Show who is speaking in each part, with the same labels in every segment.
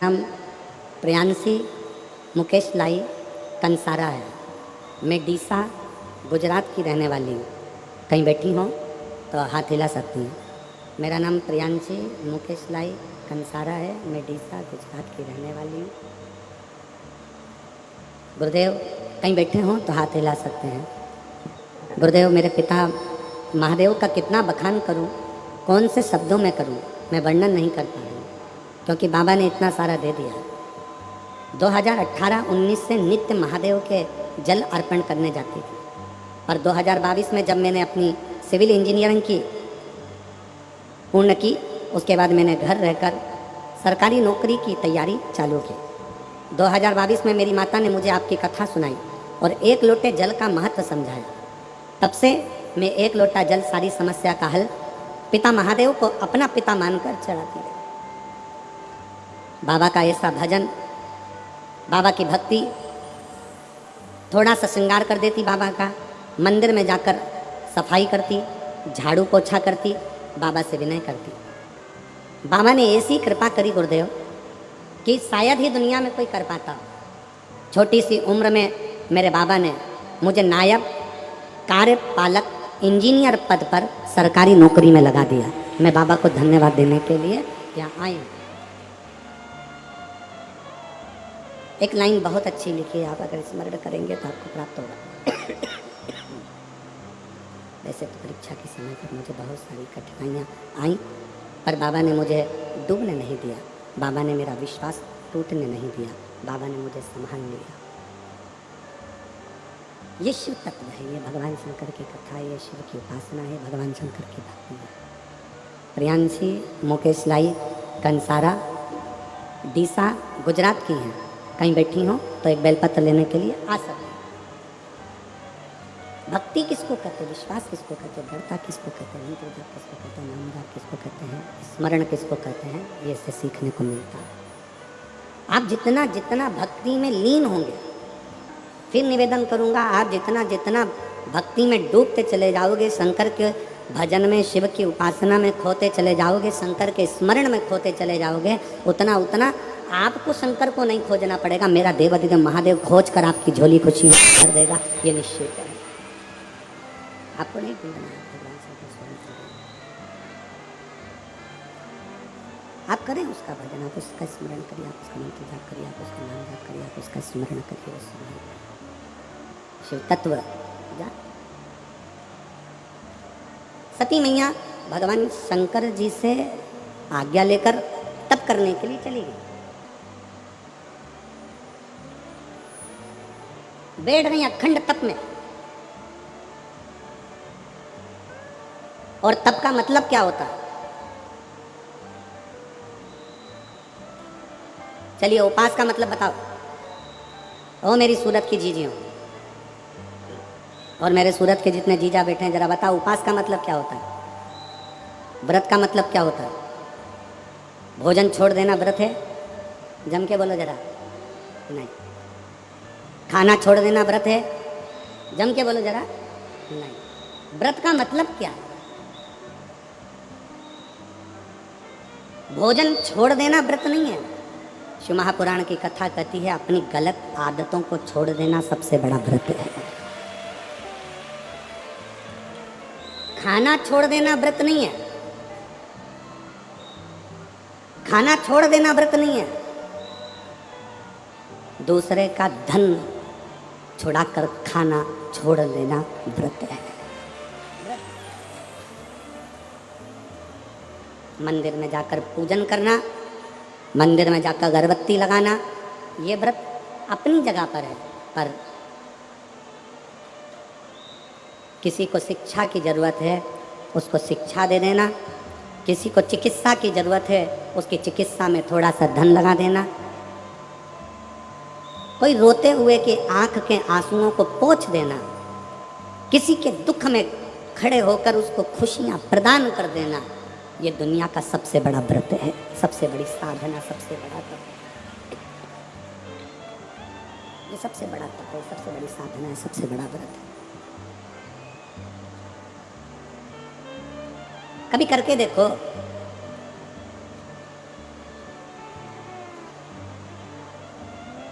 Speaker 1: नाम प्रियांशी मुकेश लाई कंसारा है। मैं डीसा गुजरात की रहने वाली हूँ। कहीं बैठी हूँ तो हाथ हिला सकती हूँ। मेरा नाम प्रियांशी मुकेश लाई कंसारा है। मैं डीसा गुजरात की रहने वाली हूँ। गुरुदेव कहीं बैठे हों तो हाथ हिला सकते हैं। गुरुदेव मेरे पिता महादेव का कितना बखान करूं, कौन से शब्दों में करूं, मैं वर्णन नहीं कर पा रही हूँ, क्योंकि बाबा ने इतना सारा दे दिया। 2018-19 से नित्य महादेव के जल अर्पण करने जाती थी, और 2022 में जब मैंने अपनी सिविल इंजीनियरिंग की पूर्ण की, उसके बाद मैंने घर रहकर सरकारी नौकरी की तैयारी चालू की। 2022 में मेरी माता ने मुझे आपकी कथा सुनाई और एक लोटे जल का महत्व समझाया। तब से मैं एक लोटा जल सारी समस्या का हल पिता महादेव को अपना पिता मानकर चढ़ाती है। बाबा का ऐसा भजन, बाबा की भक्ति, थोड़ा सा श्रृंगार कर देती बाबा का, मंदिर में जाकर सफाई करती, झाड़ू पोछा करती, बाबा से विनय करती। बाबा ने ऐसी कृपा करी गुरुदेव कि शायद ही दुनिया में कोई कर पाता। छोटी सी उम्र में मेरे बाबा ने मुझे नायब कार्यपालक इंजीनियर पद पर सरकारी नौकरी में लगा दिया। मैं बाबा को धन्यवाद देने के लिए यहाँ आई हूँ। एक लाइन बहुत अच्छी लिखी है, आप अगर स्मरण करेंगे तो आपको प्राप्त होगा। वैसे तो परीक्षा के समय पर मुझे बहुत सारी कठिनाइयाँ आई, पर बाबा ने मुझे डूबने नहीं दिया, बाबा ने मेरा विश्वास टूटने नहीं दिया, बाबा ने मुझे संभाल लिया। ये शिव तत्व है, ये भगवान शंकर की कथा है, ये शिव की उपासना है, भगवान शंकर की भक्ति है। प्रियांशी मुकेश लाई कंसारा डीसा गुजरात की हैं। कहीं बैठी हो तो एक बेलपत्र लेने के लिए आ सकते हैं। भक्ति किसको कहते हैं, विश्वास किसको कहते हैं, दृढ़ता किसको कहते हैं, मंत्र जाप किसको कहते हैं, नाम जाप किसको कहते हैं, स्मरण किसको कहते हैं, ये इससे सीखने को मिलता है। आप जितना जितना भक्ति में लीन होंगे, फिर निवेदन करूंगा, आप जितना जितना भक्ति में डूबते चले जाओगे, शंकर के भजन में, शिव की उपासना में खोते चले जाओगे, शंकर के स्मरण में खोते चले जाओगे, उतना उतना आपको शंकर को नहीं खोजना पड़ेगा। मेरा देवाधिदेव महादेव खोज कर आपकी झोली खुशी कर देगा, ये निश्चित है। आपको नहीं ढूंढना है, भगवान शंकर स्वयं करेंगे। आप करें उसका भजन, आप उसका स्मरण करिए, आप उसका मंत्र जाप करिए, आप उसका नाम जाप करिए, आप उसका स्मरण करिए, शिव तत्व जा। सती मैया भगवान शंकर जी से आज्ञा लेकर तप करने के लिए चली गई। बैठ रही अखंड तप में। और तप का मतलब क्या होता है? चलिए उपास का मतलब बताओ। ओ मेरी सूरत की जीजियों और मेरे सूरत के जितने जीजा बैठे हैं, जरा बताओ उपास का मतलब क्या होता है? व्रत का मतलब क्या होता है? भोजन छोड़ देना व्रत है? जम के बोलो जरा। नहीं। खाना छोड़ देना व्रत है? जम के बोलो जरा। नहीं। व्रत का मतलब क्या है? भोजन छोड़ देना व्रत नहीं है। शिव महापुराण की कथा कहती है अपनी गलत आदतों को छोड़ देना सबसे बड़ा व्रत है। खाना छोड़ देना व्रत नहीं है। खाना छोड़ देना व्रत नहीं है। दूसरे का धन छुड़ाकर खाना छोड़ देना व्रत है। मंदिर में जाकर पूजन करना, मंदिर में जाकर अगरबत्ती लगाना, ये व्रत अपनी जगह पर है। पर किसी को शिक्षा की जरूरत है, उसको शिक्षा दे देना। किसी को चिकित्सा की जरूरत है, उसकी चिकित्सा में थोड़ा सा धन लगा देना। कोई रोते हुए के आंख के आंसुओं को पोंछ देना। किसी के दुख में खड़े होकर उसको खुशियां प्रदान कर देना, ये दुनिया का सबसे बड़ा व्रत है, सबसे बड़ी साधना, सबसे बड़ा तप। ये सबसे बड़ा तप है, सबसे बड़ी साधना है, सबसे बड़ा व्रत है। कभी करके देखो।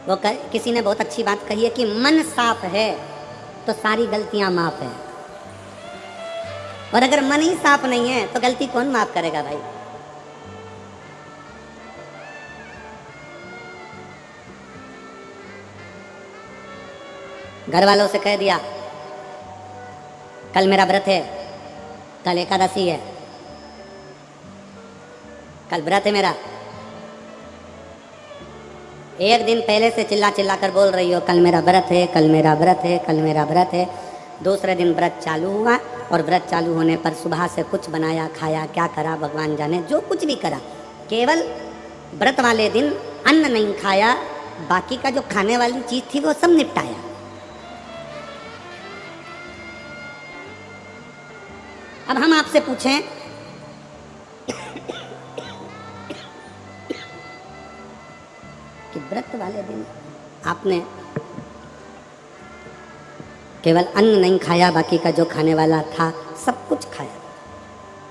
Speaker 1: किसी ने बहुत अच्छी बात कही है कि मन साफ है तो सारी गलतियां माफ है, और अगर मन ही साफ नहीं है तो गलती कौन माफ करेगा भाई। घर वालों से कह दिया कल मेरा व्रत है, कल एकादशी है, कल व्रत है मेरा। एक दिन पहले से चिल्ला चिल्ला कर बोल रही हो कल मेरा व्रत है, कल मेरा व्रत है, कल मेरा व्रत है। दूसरे दिन व्रत चालू हुआ और व्रत चालू होने पर सुबह से कुछ बनाया खाया, क्या करा भगवान जाने, जो कुछ भी करा, केवल व्रत वाले दिन अन्न नहीं खाया, बाकी का जो खाने वाली चीज थी वो सब निपटाया। अब हम आपसे पूछें कि व्रत वाले दिन आपने केवल अन्न नहीं खाया, बाकी का जो खाने वाला था सब कुछ खाया।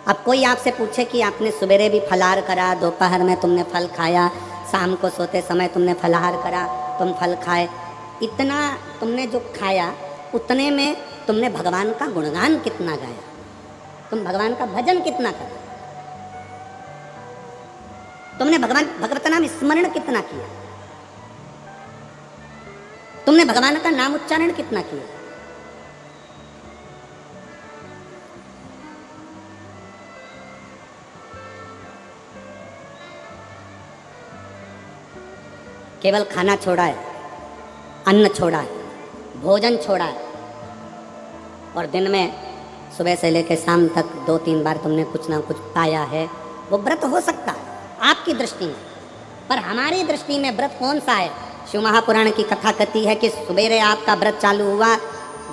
Speaker 1: अब कोई आपसे पूछे कि आपने सवेरे भी फलाहार करा, दोपहर में तुमने फल खाया, शाम को सोते समय तुमने फलाहार करा, तुम फल खाए, इतना तुमने जो खाया उतने में तुमने भगवान का गुणगान कितना गाया, तुम भगवान का भजन कितना करा, तुमने भगवत नाम स्मरण कितना किया, तुमने भगवान का नाम उच्चारण कितना किया। केवल खाना छोड़ा है, अन्न छोड़ा है, भोजन छोड़ा है, और दिन में सुबह से लेकर शाम तक 2-3 बार तुमने कुछ ना कुछ पाया है, वो व्रत हो सकता है आपकी दृष्टि में, पर हमारी दृष्टि में व्रत कौन सा है। शिव महापुराण की कथा कहती है कि सुबेरे आपका व्रत चालू हुआ,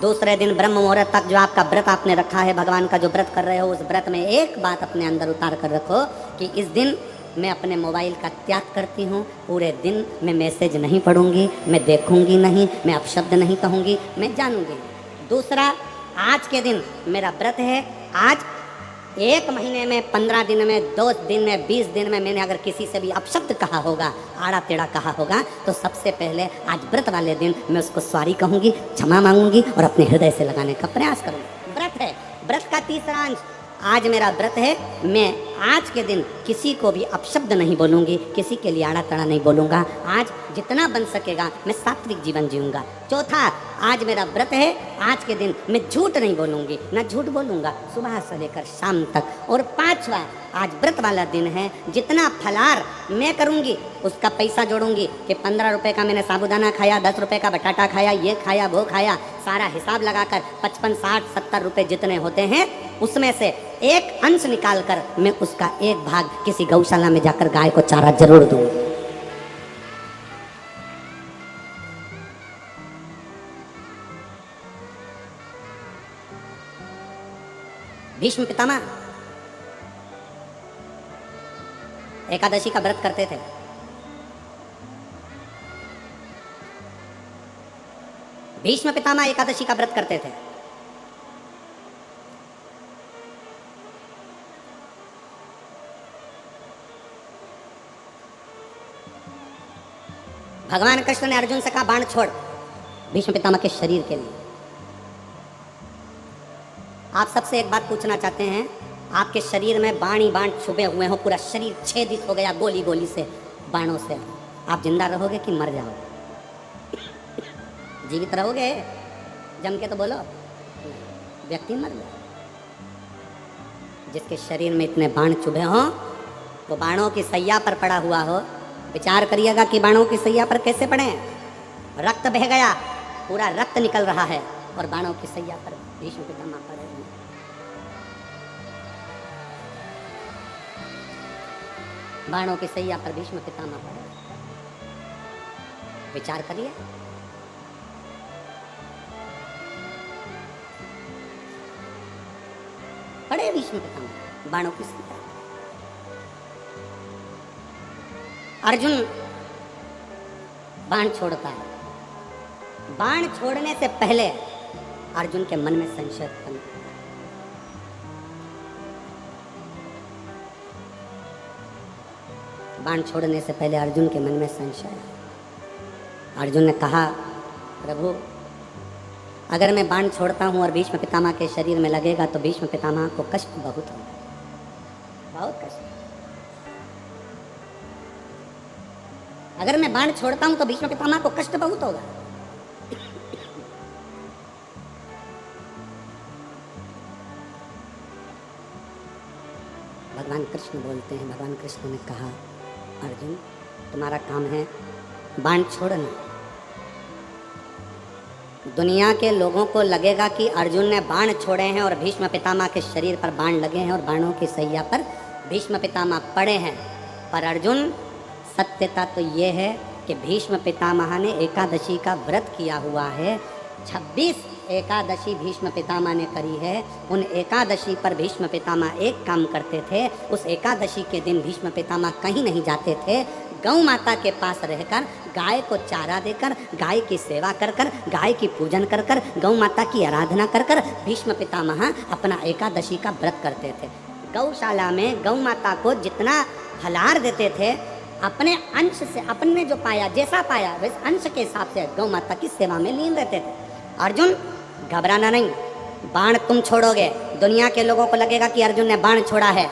Speaker 1: दूसरे दिन ब्रह्म मुहूर्त तक जो आपका व्रत आपने रखा है, भगवान का जो व्रत कर रहे हो, उस व्रत में एक बात अपने अंदर उतार कर रखो कि इस दिन मैं अपने मोबाइल का त्याग करती हूँ, पूरे दिन मैं मैसेज नहीं पढ़ूंगी, मैं देखूंगी नहीं, मैं अपशब्द नहीं कहूँगी, मैं जानूंगी। दूसरा, आज के दिन मेरा व्रत है, आज 1 महीने में, 15 दिन में, 2 दिन में, 20 दिन में मैंने अगर किसी से भी अपशब्द कहा होगा, आड़ा टेढ़ा कहा होगा, तो सबसे पहले आज व्रत वाले दिन मैं उसको सॉरी कहूँगी, क्षमा मांगूंगी और अपने हृदय से लगाने का प्रयास करूँगी। व्रत है, व्रत का तीसरा अंश, आज मेरा व्रत है, मैं आज के दिन किसी को भी अपशब्द नहीं बोलूँगी, किसी के लिए आड़ा तड़ा नहीं बोलूँगा, आज जितना बन सकेगा मैं सात्विक जीवन जीऊँगा। चौथा, आज मेरा व्रत है, आज के दिन मैं झूठ नहीं बोलूँगी, ना झूठ बोलूँगा सुबह से लेकर शाम तक। और 5वां, आज व्रत वाला दिन है, जितना फलाहार मैं करूँगी उसका पैसा जोड़ूंगी कि 15 रुपए का मैंने साबुदाना खाया, 10 रुपए का बटाटा खाया, ये खाया वो खाया, सारा हिसाब लगाकर 55, 60, 70 रुपए जितने होते हैं उसमें से एक अंश निकाल कर मैं उसका एक भाग किसी गौशाला में जाकर गाय को चारा जरूर दूंगी। भीष्म पितामह एकादशी का व्रत करते थे। भीष्म पितामह एकादशी का व्रत करते थे। भगवान कृष्ण ने अर्जुन से कहा बाण छोड़, भीष्म पितामह के शरीर के लिए। आप सबसे एक बात पूछना चाहते हैं, आपके शरीर में बाण ही बाण छुपे हुए हो, पूरा शरीर छेदित हो गया गोली गोली से, बाणों से, आप जिंदा रहोगे कि मर जाओगे? जीवित रहोगे? जम के तो बोलो, व्यक्ति मर जाए। जिसके शरीर में इतने बाण चुभे हों, वो बाणों की सैया पर पड़ा हुआ हो, विचार करिएगा कि बाणों की सैया पर कैसे पड़े। रक्त बह गया, पूरा रक्त निकल रहा है, और बाणों की सैया पर भीष्म पितामह पड़े हुए। बाणों की सैया पर भीष्म पितामह पड़े। विचार करिए। पड़े भीष्म पितामह बाणों की सैया। अर्जुन बाण छोड़ता है। बाण छोड़ने से पहले अर्जुन के मन में संशय उत्पन्न हुआ। बाण छोड़ने से पहले अर्जुन के मन में संशय। अर्जुन ने कहा, प्रभु अगर मैं बाण छोड़ता हूँ और भीष्म पितामह के शरीर में लगेगा तो भीष्म पितामह को कष्ट बहुत होगा, बहुत कष्ट। अगर मैं बाण छोड़ता हूँ तो भीष्म पितामह को कष्ट बहुत होगा। भगवान कृष्ण बोलते हैं, भगवान कृष्ण ने कहा, अर्जुन तुम्हारा काम है बाण छोड़ना। दुनिया के लोगों को लगेगा कि अर्जुन ने बाण छोड़े हैं और भीष्म पितामह के शरीर पर बाण लगे हैं और बाणों की सैया पर भीष्म पितामह पड़े हैं। पर अर्जुन, सत्यता तो ये है कि भीष्म पितामह ने एकादशी का व्रत किया हुआ है। 26 एकादशी भीष्म पितामह ने करी है। उन एकादशी पर भीष्म पितामह एक काम करते थे, उस एकादशी के दिन भीष्म पितामह कहीं नहीं जाते थे। गौ माता के पास रहकर गाय को चारा देकर, गाय की सेवा कर कर, गाय की पूजन कर कर, गौ माता की आराधना कर कर भीष्म पितामह अपना एकादशी का व्रत करते थे। गौशाला में गौ माता को जितना फलाहार देते थे, अपने अंश से, अपने जो पाया, जैसा पाया वैसे अंश के हिसाब से गौ माता की सेवा में लीन रहते थे। अर्जुन घबराना नहीं, बाण तुम छोड़ोगे, दुनिया के लोगों को लगेगा कि अर्जुन ने बाण छोड़ा है।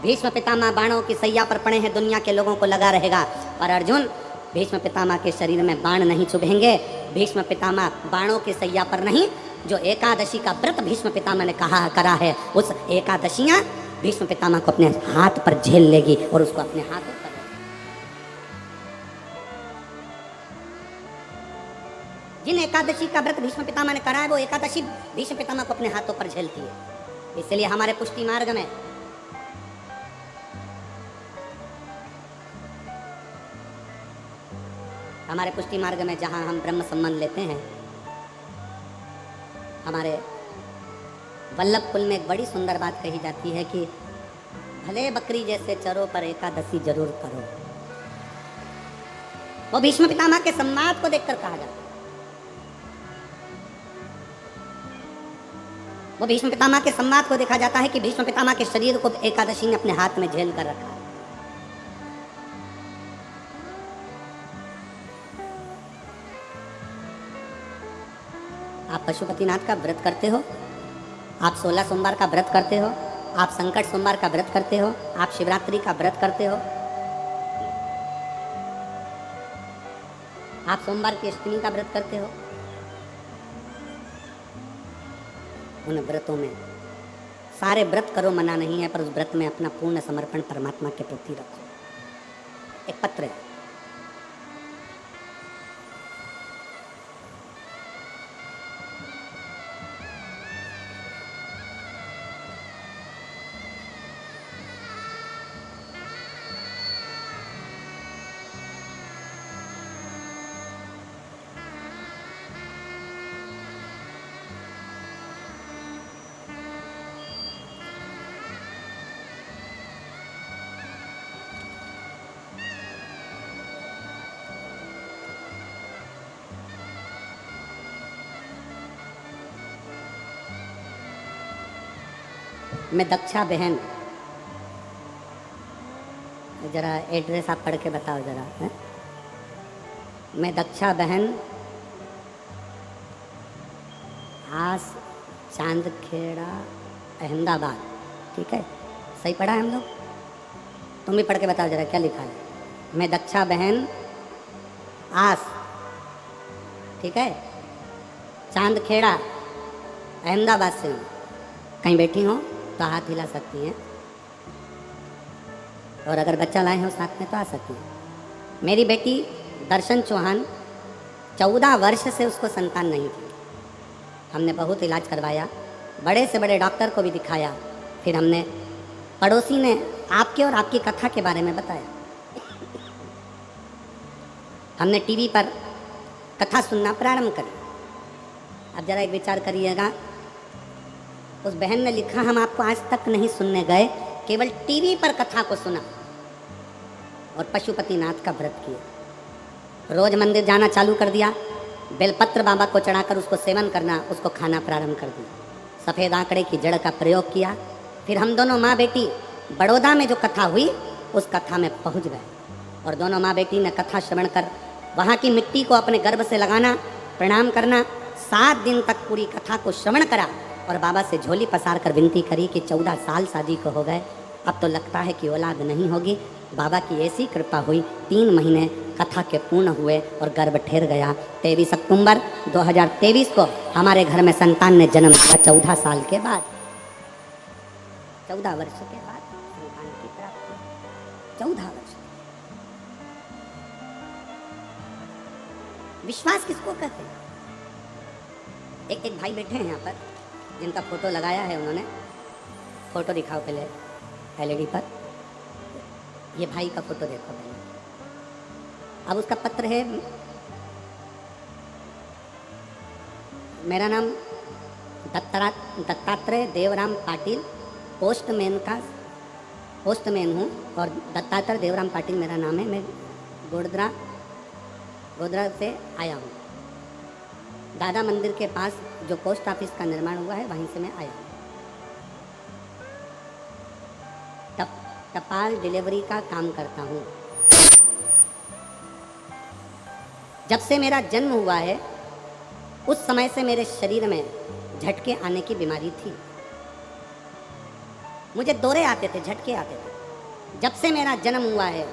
Speaker 1: भीष्म पितामह बाणों की सैया पर पड़े हैं, दुनिया के लोगों को लगा रहेगा। पर अर्जुन, भीष्म पितामह के शरीर में बाण नहीं चुभेंगे। भीष्म पितामह बाणों की सैया पर नहीं, जो एकादशी का व्रत भीष्म पितामह ने कहा करा है, उस एकादशियां भीष्म पितामह को अपने हाथ पर झेल लेगी और उसको अपने हाथों पर। जिन एकादशी का व्रत भीष्म पितामह ने करा है, वो एकादशी भीष्म पितामह को अपने हाथों पर झेलती है। इसलिए हमारे पुष्टि मार्ग में जहां हम ब्रह्म संबंध लेते हैं, हमारे वल्लभ कुल में एक बड़ी सुंदर बात कही जाती है कि भले बकरी जैसे चरो पर एकादशी जरूर करो। वो भीष्म पितामह के सम्मान को देखकर कहा जाता है। वो भीष्म पितामह के सम्मान को देखा जाता है कि भीष्म पितामह के शरीर को एकादशी ने अपने हाथ में झेल कर रखा है। आप पशुपतिनाथ का व्रत करते हो, आप 16 सोमवार का व्रत करते हो, आप संकट सोमवार का व्रत करते हो, आप शिवरात्रि का व्रत करते हो, आप सोमवार की अष्टमी का व्रत करते हो। उन व्रतों में सारे व्रत करो, मना नहीं है, पर उस व्रत में अपना पूर्ण समर्पण परमात्मा के प्रति रखो। एक पत्र है, मैं दक्षा बहन, जरा एड्रेस आप पढ़ के बताओ जरा है? मैं दक्षा बहन, आस चांदखेड़ा, अहमदाबाद। ठीक है, सही पढ़ा है हम लोग? तुम भी पढ़ के बताओ जरा क्या लिखा है। मैं दक्षा बहन, आस, ठीक है, चांदखेड़ा, अहमदाबाद से हूँ। कहीं बैठी हो तो हाथ हिला सकती हैं, और अगर बच्चा लाए हो साथ में तो आ सकती हैं। मेरी बेटी दर्शन चौहान, 14 वर्ष से उसको संतान नहीं थी। हमने बहुत इलाज करवाया, बड़े से बड़े डॉक्टर को भी दिखाया। फिर हमने, पड़ोसी ने आपके और आपकी कथा के बारे में बताया। हमने टीवी पर कथा सुनना प्रारंभ करी। अब जरा एक विचार करिएगा, उस बहन ने लिखा, हम आपको आज तक नहीं सुनने गए, केवल टीवी पर कथा को सुना और पशुपतिनाथ का व्रत किया। रोज मंदिर जाना चालू कर दिया, बेलपत्र बाबा को चढ़ाकर उसको सेवन करना, उसको खाना प्रारंभ कर दिया। सफ़ेद आंकड़े की जड़ का प्रयोग किया। फिर हम दोनों माँ बेटी बड़ौदा में जो कथा हुई उस कथा में पहुँच गए, और दोनों माँ बेटी ने कथा श्रवण कर वहाँ की मिट्टी को अपने गर्भ से लगाना, प्रणाम करना, 7 दिन तक पूरी कथा को श्रवण करा और बाबा से झोली पसार कर विनती करी कि 14 साल शादी को हो गए, अब तो लगता है कि औलाद नहीं होगी। बाबा की ऐसी कृपा हुई, 3 महीने कथा के पूर्ण हुए और गर्भ ठहर गया। 23 अक्टूबर 2023 को हमारे घर में संतान ने जन्म लिया। 14 साल के बाद, 14 वर्ष के बाद संतान की प्राप्ति। 14 वर्ष। विश्वास किसको कहते हैं? एक भाई बैठे हैं यहाँ पर, जिनका फोटो लगाया है उन्होंने। फोटो दिखाओ पहले LED पर। ये भाई का फोटो देखो पहले। अब उसका पत्र है, मेरा नाम दत्तात्रेय देवराम पाटिल, पोस्टमैन हूँ और दत्तात्रेय देवराम पाटिल मेरा नाम है। मैं गोधरा से आया हूँ। दादा मंदिर के पास जो पोस्ट ऑफिस का निर्माण हुआ है वहीं से मैं आया हूँ। टपाल डिलीवरी का काम करता हूँ। जब से मेरा जन्म हुआ है उस समय से मेरे शरीर में झटके आने की बीमारी थी। मुझे दौरे आते थे, झटके आते थे। जब से मेरा जन्म हुआ है,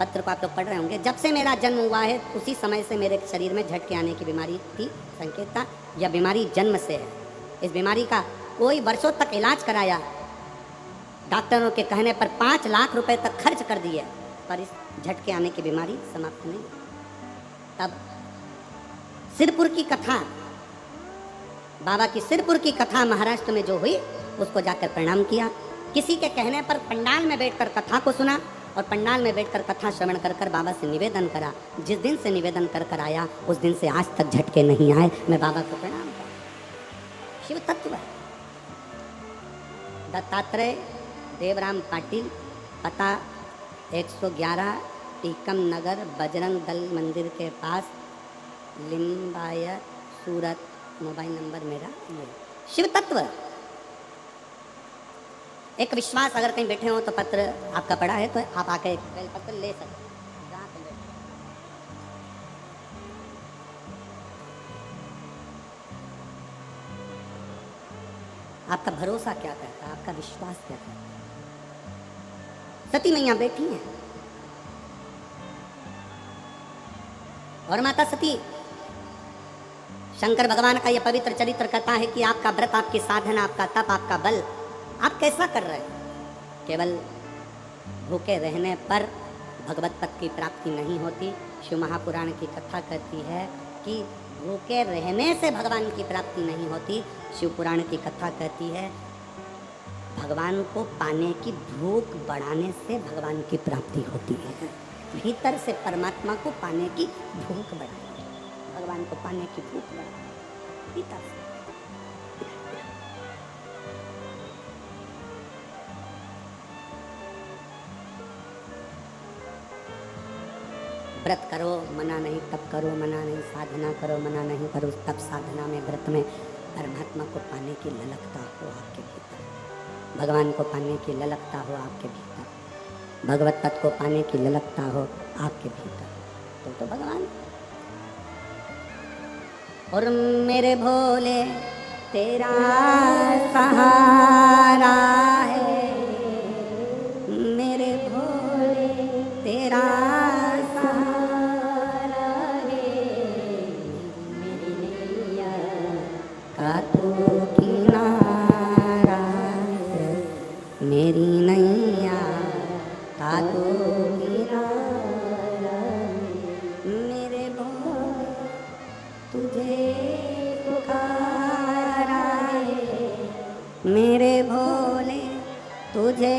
Speaker 1: पत्र को आप लोग पढ़ रहे होंगे, जब से मेरा जन्म हुआ है उसी समय से मेरे शरीर में झटके आने की बीमारी थी। संकेत था, यह बीमारी जन्म से है। इस बीमारी का कोई वर्षों तक इलाज कराया, डॉक्टरों के कहने पर 5 लाख रुपए तक खर्च कर दिए, पर इस झटके आने की बीमारी समाप्त नहीं। तब सिरपुर की कथा, बाबा की सिरपुर की कथा महाराष्ट्र में जो हुई, उसको जाकर प्रणाम किया। किसी के कहने पर पंडाल में बैठकर कथा को सुना और पंडाल में बैठकर कथा श्रवण कर कर बाबा से निवेदन करा। जिस दिन से निवेदन कर कर आया उस दिन से आज तक झटके नहीं आए। मैं बाबा को प्रणाम करता। शिव तत्व है। दत्तात्रेय देवराम पाटिल, पता 111 टीकम नगर, बजरंग दल मंदिर के पास, लिम्बायत, सूरत। मोबाइल नंबर मेरा ये। शिव तत्व। एक विश्वास, अगर कहीं बैठे हो तो पत्र आपका पड़ा है तो आप आके एक पत्र ले सकते हैं जहाँ पे बैठे। आपका भरोसा क्या कहता है, आपका विश्वास क्या कहता है? सती मैया बैठी हैं और माता सती, शंकर भगवान का यह पवित्र चरित्र कहता है कि आपका व्रत, आपकी साधना, आपका तप, आपका बल आप कैसा कर रहे हैं? केवल भूखे रहने पर भगवत पद की प्राप्ति नहीं होती। शिव महापुराण की कथा कहती है कि भूखे रहने से भगवान की प्राप्ति नहीं होती। शिव पुराण की कथा कहती है भगवान को पाने की भूख बढ़ाने से भगवान की प्राप्ति होती है। भीतर से परमात्मा को पाने की भूख बढ़ानी, भगवान को पाने की भूख बढ़ानी भीतर से। व्रत करो मना नहीं, तप करो मना नहीं, साधना करो मना नहीं, पर उस तप साधना में, व्रत में परमात्मा को पाने की ललकता हो आपके भीतर, भगवान को पाने की ललकता हो आपके भीतर, भगवत तत्व को पाने की ललकता हो आपके भीतर, तो भगवान। और मेरे भोले तेरा सहारा है, मेरे भोले तेरा सहारा है, मेरी नैया का तू किनारा है, मेरी नैया का तू किनारा है, मेरे भोले तुझे पुकारा है, मेरे भोले तुझे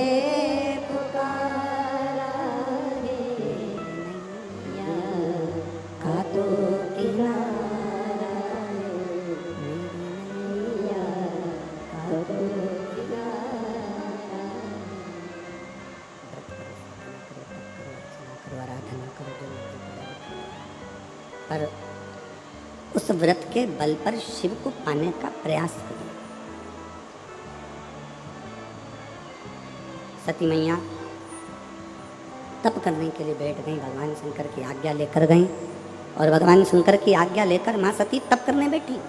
Speaker 1: पुकारा है, नैया का तू किनारा है, मेरी नैया का तू किनारा है। आराधना करो जो पर उस व्रत के बल पर शिव को पाने का प्रयास करिए। सती मैया तप करने के लिए बैठ गई, भगवान शंकर की आज्ञा लेकर गई और भगवान शंकर की आज्ञा लेकर मां सती तप करने बैठी।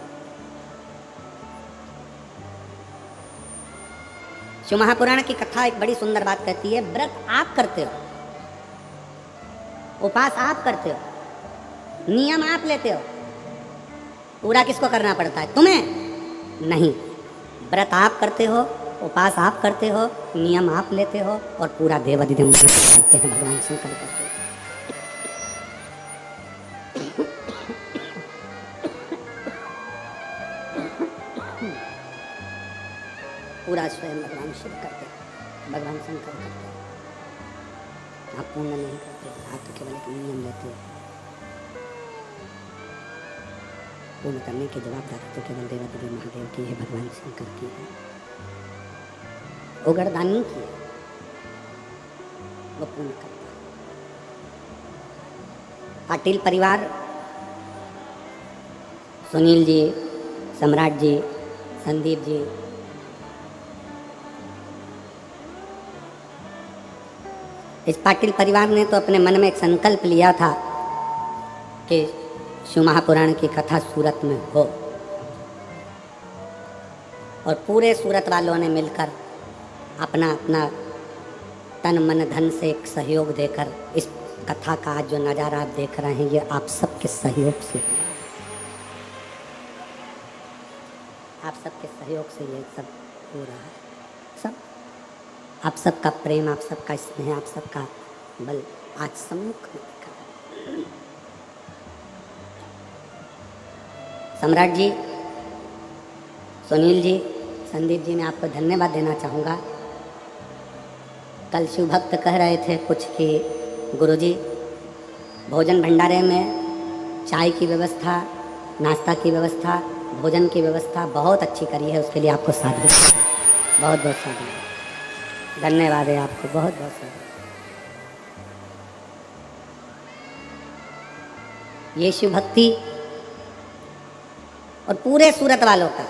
Speaker 1: शिव महापुराण की कथा एक बड़ी सुंदर बात कहती है, व्रत आप करते हो, उपास आप करते हो, नियम आप लेते हो, पूरा किसको करना पड़ता है? तुम्हें नहीं। व्रत आप करते हो, उपास आप करते हो, नियम आप लेते हो, और पूरा देवाधिदेव करते हैं, भगवान शंकर करते हैं। पूरा स्वयं भगवान शिव करते हैं, भगवान शंकर करते हैं। आप पूर्ण नहीं करते, आप तो केवल एक नियम लेते हो। पूर्ण करने की जवाबदारी तो केवल देवाधिदेव महादेव की है, भगवान शंकर की है, उगड़दानी की है, वो पूर्ण करता है। पाटिल परिवार, सुनील जी, सम्राट जी, संदीप जी, इस पाटिल परिवार ने तो अपने मन में एक संकल्प लिया था कि शिव महापुराण की कथा सूरत में हो, और पूरे सूरत वालों ने मिलकर अपना अपना तन मन धन से एक सहयोग देकर इस कथा का आज जो नज़ारा आप देख रहे हैं, ये आप सबके सहयोग से, आप सबके सहयोग से ये सब हो रहा है। सब आप सबका प्रेम, आप सबका स्नेह, आप सबका बल आज सम्मुख में दिखा है। सम्राट जी, सुनील जी, संदीप जी, मैं आपको धन्यवाद देना चाहूँगा। कल शिव भक्त कह रहे थे कुछ कि गुरुजी भोजन भंडारे में चाय की व्यवस्था, नाश्ता की व्यवस्था, भोजन की व्यवस्था बहुत अच्छी करी है, उसके लिए आपको साधु बहुत बहुत साधु धन्यवाद है आपको, बहुत बहुत साधु। ये शिव भक्ति और पूरे सूरत वालों का,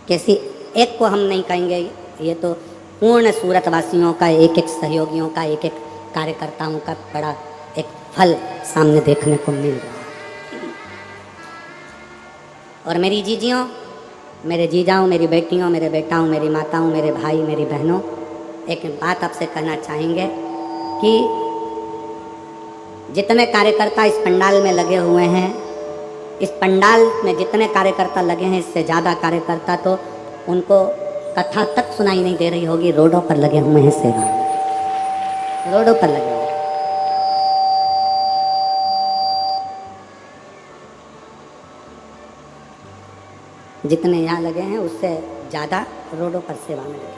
Speaker 1: किसी एक को हम नहीं कहेंगे, ये तो पूर्ण सूरत वासियों का, एक एक सहयोगियों का, एक एक कार्यकर्ताओं का बड़ा एक फल सामने देखने को मिल रहा है। और मेरी जीजियों, मेरे जीजाओं, मेरी बेटियों, मेरे बेटाओं, मेरी माताओं, मेरे भाई, मेरी बहनों, एक बात आपसे कहना चाहेंगे कि जितने कार्यकर्ता इस पंडाल में लगे हुए हैं, इस पंडाल में जितने कार्यकर्ता लगे हैं, इससे ज़्यादा कार्यकर्ता तो उनको कथा तक सुनाई नहीं दे रही होगी, रोडों पर लगे हुए हैं सेवा में, रोडों पर लगे हुए। जितने यहाँ लगे हैं उससे ज़्यादा रोडों पर सेवा में लगे,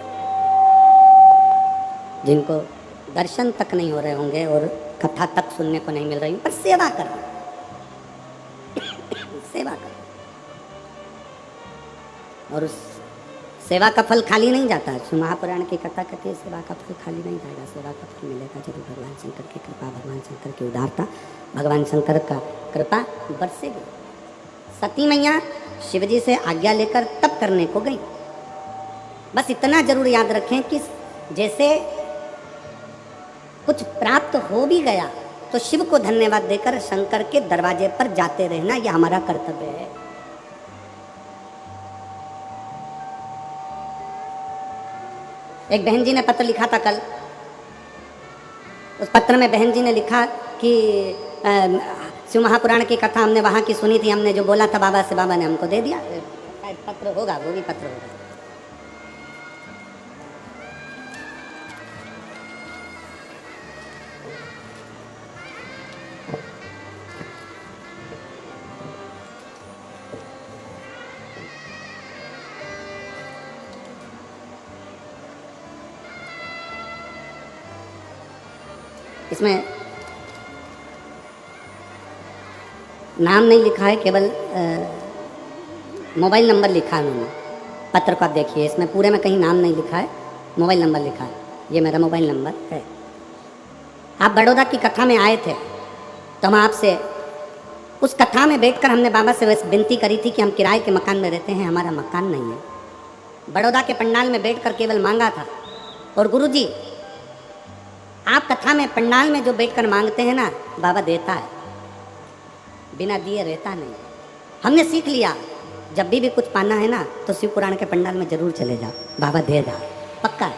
Speaker 1: जिनको दर्शन तक नहीं हो रहे होंगे और कथा तक सुनने को नहीं मिल रही, पर सेवा कर रहे, सेवा कर, और उस सेवा का फल खाली नहीं जाता। शिव महापुराण की कथा कहती है सेवा का फल खाली नहीं जाएगा, सेवा का फल मिलेगा जरूर। भगवान शंकर की कृपा, भगवान शंकर की उदारता, भगवान शंकर का कृपा बरसेगी। सती मैया शिवजी से आज्ञा लेकर तप करने को गई। बस इतना जरूर याद रखें कि जैसे कुछ प्राप्त हो भी गया तो शिव को धन्यवाद देकर शंकर के दरवाजे पर जाते रहना, यह हमारा कर्तव्य है। एक बहन जी ने पत्र लिखा था कल, उस पत्र में बहन जी ने लिखा कि शिव महापुराण की कथा हमने वहाँ की सुनी थी, हमने जो बोला था बाबा से, बाबा ने हमको दे दिया। शायद पत्र होगा, वो भी पत्र होगा। इसमें नाम नहीं लिखा है, केवल मोबाइल नंबर लिखा है उन्होंने। पत्र को आप देखिए, इसमें पूरे में कहीं नाम नहीं लिखा है, मोबाइल नंबर लिखा है। ये मेरा मोबाइल नंबर है। आप बड़ौदा की कथा में आए थे तो हम आपसे उस कथा में बैठकर हमने बाबा से विनती करी थी कि हम किराए के मकान में रहते हैं, हमारा मकान नहीं है। बड़ौदा के पंडाल में बैठकर केवल मांगा था। और गुरुजी, आप कथा में पंडाल में जो बैठकर मांगते हैं ना, बाबा देता है। बिना दिए रहता नहीं। हमने सीख लिया, जब भी कुछ पाना है ना तो शिव पुराण के पंडाल में जरूर चले जाओ, बाबा दे जाओ, पक्का है।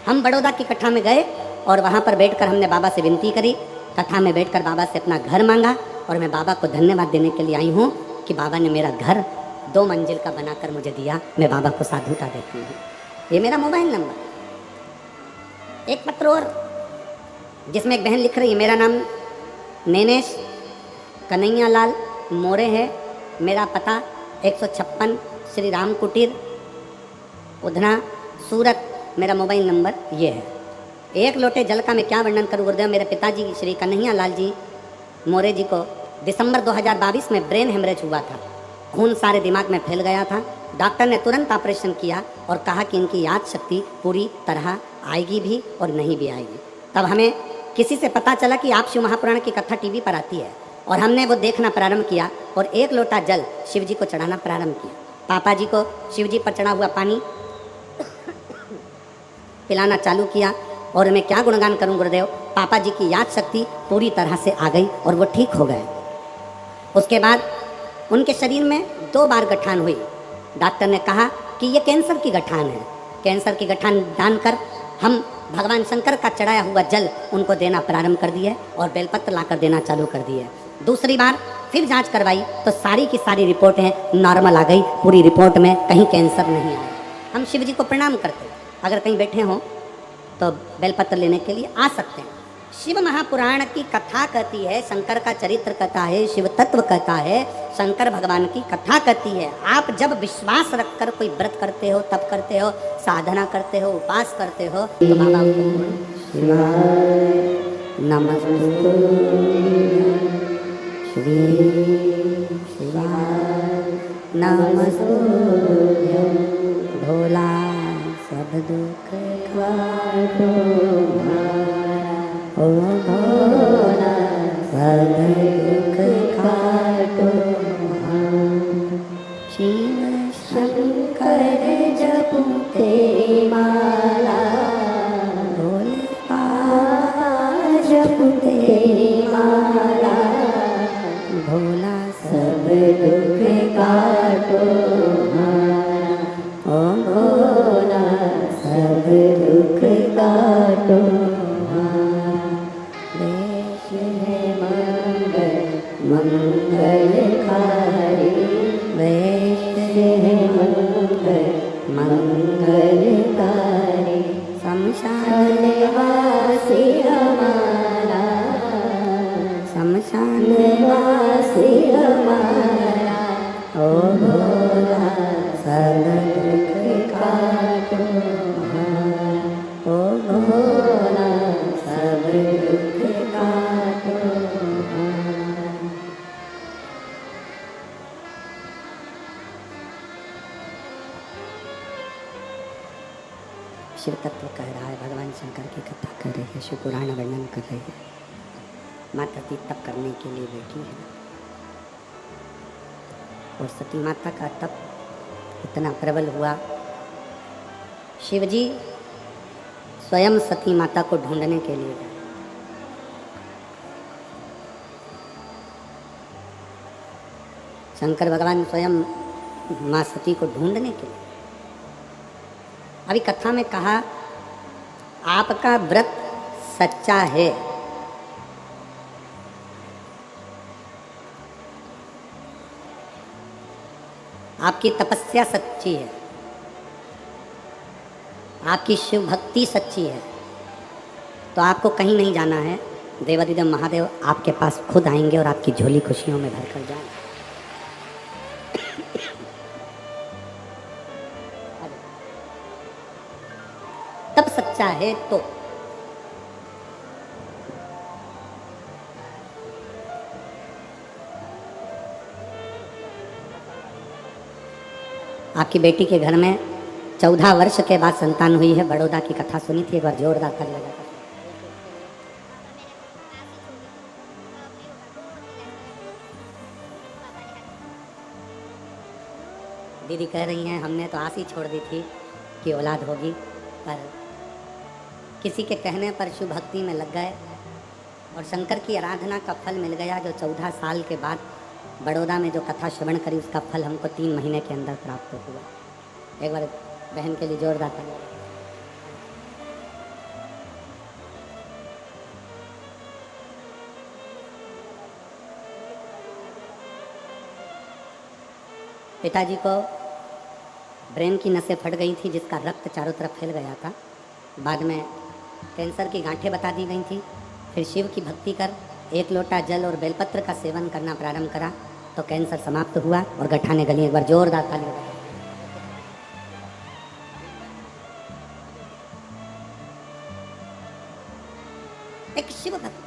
Speaker 1: हम बड़ौदा की कथा में गए और वहाँ पर बैठकर हमने बाबा से विनती करी, कथा में बैठकर बाबा से अपना घर मांगा, और मैं बाबा को धन्यवाद देने के लिए आई हूँ कि बाबा ने मेरा घर 2 मंजिल का बनाकर मुझे दिया। मैं बाबा को साधुता देती हूँ। ये मेरा मोबाइल नंबर। एक पत्र और जिसमें एक बहन लिख रही है, मेरा नाम नैनेश कन्हैया लाल मोरे है, मेरा पता 156 श्री राम कुटीर उधना सूरत, मेरा मोबाइल नंबर ये है। एक लोटे जल का मैं क्या वर्णन करूँ गुरुदेव। मेरे पिताजी श्री कन्हैया लाल जी मोरे जी को दिसंबर 2022 में ब्रेन हेमरेज हुआ था, खून सारे दिमाग में फैल गया था। डॉक्टर ने तुरंत ऑपरेशन किया और कहा कि इनकी याद शक्ति पूरी तरह आएगी भी और नहीं भी आएगी। तब हमें किसी से पता चला कि आप शिव महापुराण की कथा टीवी पर आती है, और हमने वो देखना प्रारंभ किया और 1 लोटा जल शिव जी को चढ़ाना प्रारंभ किया। पापा जी को शिव जी पर चढ़ा हुआ पानी पिलाना चालू किया, और मैं क्या गुणगान करूं गुरुदेव। पापा जी की याद शक्ति पूरी तरह से आ गई और वो ठीक हो गए। उसके बाद उनके शरीर में 2 बार गठान हुई। डॉक्टर ने कहा कि ये कैंसर की गठान है। कैंसर की गठान जानकर हम भगवान शंकर का चढ़ाया हुआ जल उनको देना प्रारंभ कर दिए और बेलपत्र लाकर देना चालू कर दिए। दूसरी बार फिर जांच करवाई तो सारी की सारी रिपोर्टें नॉर्मल आ गई। पूरी रिपोर्ट में कहीं कैंसर नहीं आया। हम शिव जी को प्रणाम करते हैं। अगर कहीं बैठे हों तो बेलपत्र लेने के लिए आ सकते हैं। शिव महापुराण की कथा कहती है, शंकर का चरित्र कहता है, शिव तत्व कहता है, शंकर भगवान की कथा कहती है। आप जब विश्वास रखकर कोई व्रत करते हो, तप करते हो, साधना करते हो, उपास करते हो, तो बाबा नमस्ते श्री शिवाय नमस्ते भोला सब दुख काटो ओ भोला सब दुख काटो। शिव शंकर जपते माला भोले बाबा जपते माला भोला सब दुख काटो ओ भोला सब दुख काटो। देश है मंगलकारी, देश है मंगलकारी, शमशान वासी हमारा, शमशान वासी हमारा ओ भोला सब दुख काटो ओ भोला सब दुख काटो। शिव तत्व कह रहा है, भगवान शंकर की कथा कर रही है, शिव पुराण वर्णन कर रही है। माता सती तप करने के लिए बैठी है और सती माता का तप इतना प्रबल हुआ, शिवजी स्वयं सती माता को ढूंढने के लिए गए। शंकर भगवान स्वयं माँ सती को ढूंढने के लिए। अभी कथा में कहा आपका व्रत सच्चा है, आपकी तपस्या सच्ची है, आपकी शिव भक्ति सच्ची है, तो आपको कहीं नहीं जाना है। देवादिदेव महादेव आपके पास खुद आएंगे और आपकी झोली खुशियों में भरकर जाएंगे। तब सच्चा है तो आपकी बेटी के घर में 14 वर्ष के बाद संतान हुई है। बड़ौदा की कथा सुनी थी, एक बार जोरदार ताली लगाकर। दीदी कह रही हैं हमने तो आस ही छोड़ दी थी कि औलाद होगी, पर किसी के कहने पर शिव भक्ति में लग गए और शंकर की आराधना का फल मिल गया, जो 14 साल के बाद बड़ौदा में जो कथा श्रवण करी उसका फल हमको 3 महीने के अंदर प्राप्त हुआ। एक बार बहन के लिए जोरदार ताली। पिताजी को ब्रेन की नसें फट गई थी, जिसका रक्त चारों तरफ फैल गया था। बाद में कैंसर की गांठें बता दी गई थी। फिर शिव की भक्ति कर 1 लोटा जल और बेलपत्र का सेवन करना प्रारंभ करा तो कैंसर समाप्त हुआ और गठाने गली। एक बार जोरदार ताली। एक शिव भक्त,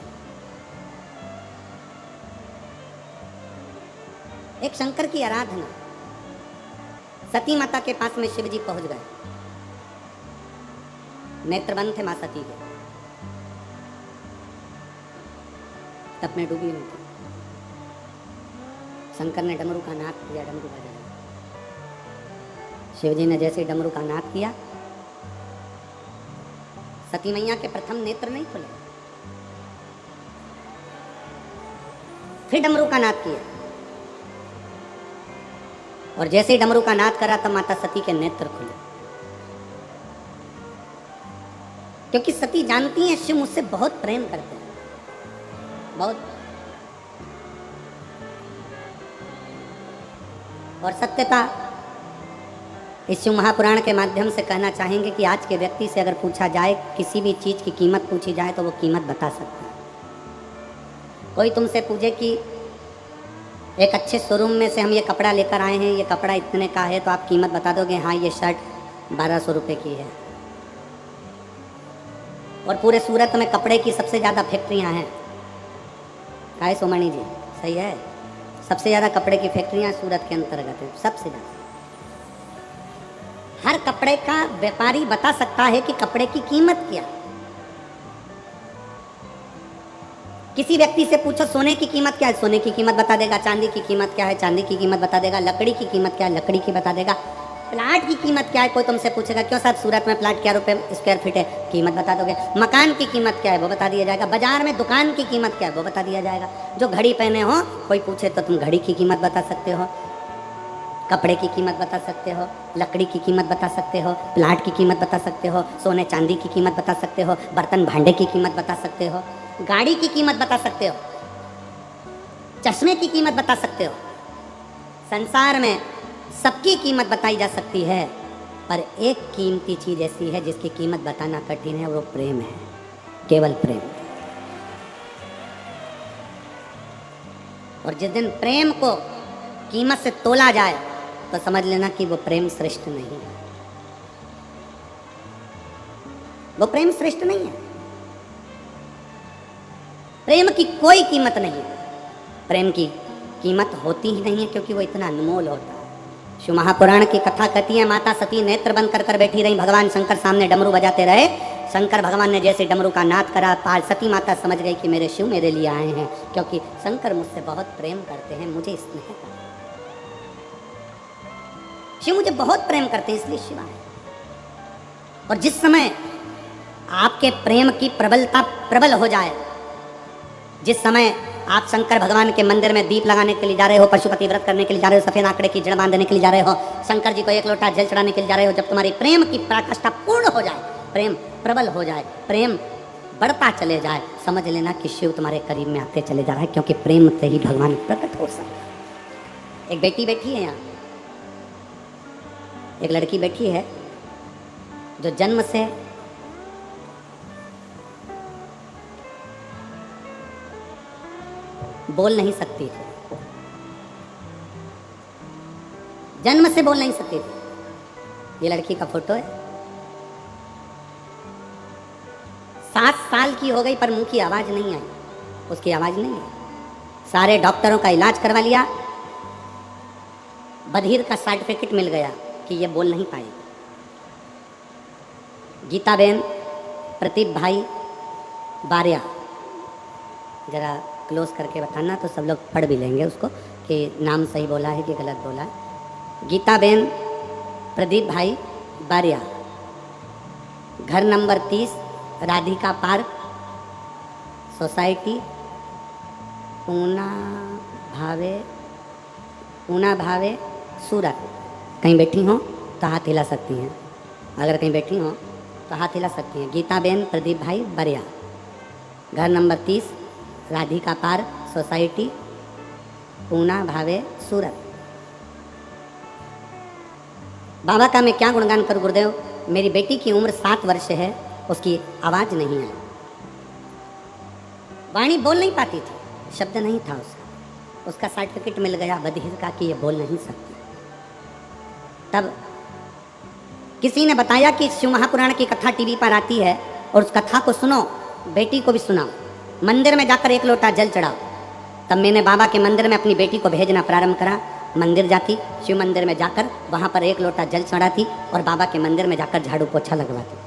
Speaker 1: एक शंकर की आराधना। सती माता के पास में शिव जी पहुंच गए। नेत्र बंद थे मां सती के, तब में डूबी हुई थी। शंकर ने डमरू का नाद किया, डमरू बजाया। शिव जी ने जैसे डमरू का नाद किया, सती मैया के प्रथम नेत्र नहीं खुले। फिर डमरू का नाद किया और जैसे ही डमरू का नाद करा तब माता सती के नेत्र खुले, क्योंकि सती जानती हैं शिव मुझसे बहुत प्रेम करते हैं, बहुत। और सत्यता इस शिव महापुराण के माध्यम से कहना चाहेंगे कि आज के व्यक्ति से अगर पूछा जाए, किसी भी चीज की कीमत पूछी जाए तो वो कीमत बता सकता है। कोई तुमसे पूछे कि एक अच्छे शोरूम में से हम ये कपड़ा लेकर आए हैं, ये कपड़ा इतने का है, तो आप कीमत बता दोगे? हाँ, ये शर्ट 1200 रुपये की है। और पूरे सूरत में कपड़े की सबसे ज़्यादा फैक्ट्रियाँ हैं। काय सोमणी जी, सही है? सबसे ज़्यादा कपड़े की फैक्ट्रियाँ सूरत के अंतर्गत हैं, सबसे ज़्यादा। हर कपड़े का व्यापारी बता सकता है कि कपड़े की कीमत क्या। किसी व्यक्ति से पूछो सोने की कीमत क्या है, सोने की कीमत बता देगा। चांदी की कीमत क्या है, चांदी की कीमत बता देगा। लकड़ी की कीमत क्या है, लकड़ी की बता देगा। प्लाट की कीमत क्या है, कोई तुमसे पूछेगा क्यों साहब सूरत में प्लाट क्या रुपए स्क्वायर फीट है, कीमत बता दोगे। मकान की कीमत क्या है वो बता दिया जाएगा। बाजार में दुकान की कीमत क्या है वो बता दिया जाएगा। जो घड़ी पहने हो, कोई पूछे तो तुम घड़ी की कीमत बता सकते हो, कपड़े की कीमत बता सकते हो, लकड़ी की कीमत बता सकते हो, प्लाट की कीमत बता सकते हो, सोने चांदी की कीमत बता सकते हो, बर्तन भांडे की कीमत बता सकते हो, गाड़ी की कीमत बता सकते हो, चश्मे की कीमत बता सकते हो। संसार में सबकी कीमत बताई जा सकती है, पर एक कीमती चीज ऐसी है जिसकी कीमत बताना कठिन है, वो प्रेम है, केवल प्रेम। और जिस दिन प्रेम को कीमत से तोला जाए तो समझ लेना कि वो प्रेम श्रेष्ठ नहीं है, वो प्रेम श्रेष्ठ नहीं है। प्रेम की कोई कीमत नहीं है, प्रेम की कीमत होती ही नहीं है, क्योंकि वो इतना अनमोल होता है। शिव महापुराण की कथा कहती है, माता सती नेत्र बंद कर बैठी रही, भगवान शंकर सामने डमरू बजाते रहे। शंकर भगवान ने जैसे डमरू का नाद करा, पाल सती माता समझ गई कि मेरे शिव मेरे लिए आए हैं, क्योंकि शंकर मुझसे बहुत प्रेम करते हैं, मुझे स्नेह करते हैं। शिव मुझे बहुत प्रेम करते हैं, इसलिए शिव आए। और जिस समय आपके प्रेम की प्रबलता प्रबल हो जाए, जिस समय आप शंकर भगवान के मंदिर में दीप लगाने के लिए जा रहे हो, पशुपति व्रत करने के लिए जा रहे हो, सफेद आंकड़े की जड़ बांधने के लिए जा रहे हो, शंकर जी को 1 लोटा जल चढ़ाने के लिए जा रहे हो, जब तुम्हारी प्रेम की पराकाष्ठा पूर्ण हो जाए, प्रेम प्रबल हो जाए, प्रेम बढ़ता चले जाए, समझ लेना कि शिव तुम्हारे करीब में आते चले जा रहा है, क्योंकि प्रेम से ही भगवान प्रकट हो सकता। एक बेटी बैठी है यहाँ, एक लड़की बैठी है जो जन्म से बोल नहीं सकती थी, जन्म से बोल नहीं सकती थी। ये लड़की का फोटो है। 7 साल की हो गई पर मुंह की आवाज नहीं आई, उसकी आवाज नहीं आई। सारे डॉक्टरों का इलाज करवा लिया, बधिर का सर्टिफिकेट मिल गया कि ये बोल नहीं पाएगी। गीता बहन, प्रदीप भाई बारिया, जरा क्लोज करके बताना तो सब लोग पढ़ भी लेंगे उसको कि नाम सही बोला है कि गलत बोला है। गीता बहन, प्रदीप भाई बारिया, घर number 30, Radhika park, society Una भावे सूरत। कहीं बैठी हो तो हाथ हिला सकती हैं, अगर कहीं बैठी हो तो हाथ हिला सकती हैं। गीताबेन प्रदीप भाई बरिया, घर number 30, Radhika park, society Una भावे सूरत। बाबा का मैं क्या गुणगान करूं गुरुदेव। मेरी बेटी की उम्र 7 वर्ष है, उसकी आवाज़ नहीं आई, वाणी बोल नहीं पाती थी, शब्द नहीं था उसका सर्टिफिकेट मिल गया बधिर का कि ये बोल नहीं सकती। तब किसी ने बताया कि शिव महापुराण की कथा टीवी पर आती है और उस कथा को सुनो, बेटी को भी सुनाओ, मंदिर में जाकर 1 लोटा जल चढ़ाओ। तब मैंने बाबा के मंदिर में अपनी बेटी को भेजना प्रारंभ करा। मंदिर जाती, शिव मंदिर में जाकर वहाँ पर 1 लोटा जल चढ़ाती और बाबा के मंदिर में जाकर झाड़ू पोछा लगवाती।